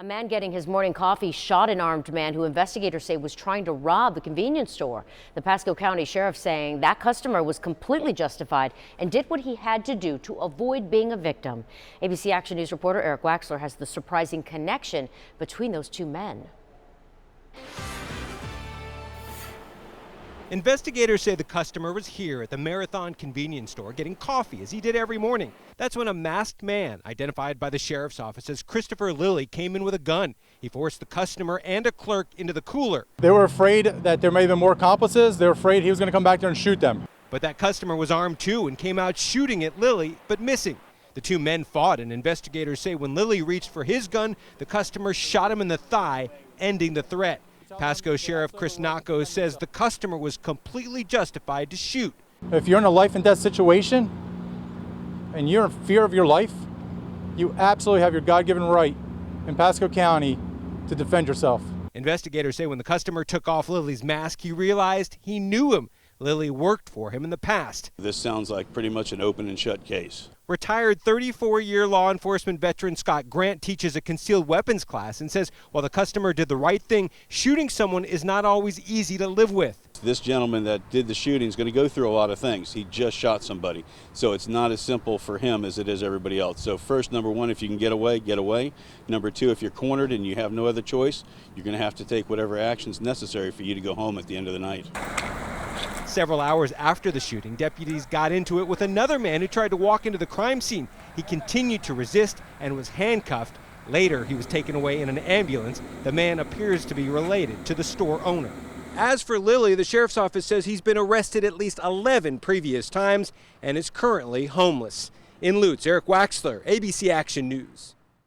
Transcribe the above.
man getting his morning coffee shot an armed man who investigators say was trying to rob the convenience store. The Pasco County Sheriff saying that customer was completely justified and did what he had to do to avoid being a victim. ABC Action News reporter Eric Waxler has the surprising connection between those two men. Investigators say the customer was here at the Marathon convenience store getting coffee as he did every morning. That's when a masked man, identified by the sheriff's office as Christopher Lilly, came in with a gun. He forced the customer and a clerk into the cooler. They were afraid that there may have been more accomplices. They were afraid he was going to come back there and shoot them. But that customer was armed too and came out shooting at Lilly, but missing. The two men fought, and investigators say when Lilly reached for his gun, the customer shot him in the thigh, ending the threat. Pasco Sheriff Chris Nacco says the customer was completely justified to shoot. If you're in a life and death situation and you're in fear of your life, you absolutely have your God-given right in Pasco County to defend yourself. Investigators say when the customer took off Lilly's mask, he realized he knew him. Lilly worked for him in the past. This sounds like pretty much an open and shut case. Retired 34-year law enforcement veteran Scott Grant teaches a concealed weapons class and says while the customer did the right thing, shooting someone is not always easy to live with. This gentleman that did the shooting is going to go through a lot of things. He just shot somebody. So it's not as simple for him as it is everybody else. So first, number one, if you can get away, get away. Number two, if you're cornered and you have no other choice, you're going to have to take whatever actions necessary for you to go home at the end of the night. Several hours after the shooting, deputies got into it with another man who tried to walk into the crime scene. He continued to resist and was handcuffed. Later, he was taken away in an ambulance. The man appears to be related to the store owner. As for Lilly, the sheriff's office says he's been arrested at least 11 previous times and is currently homeless. In Lutz, Eric Waxler, ABC Action News.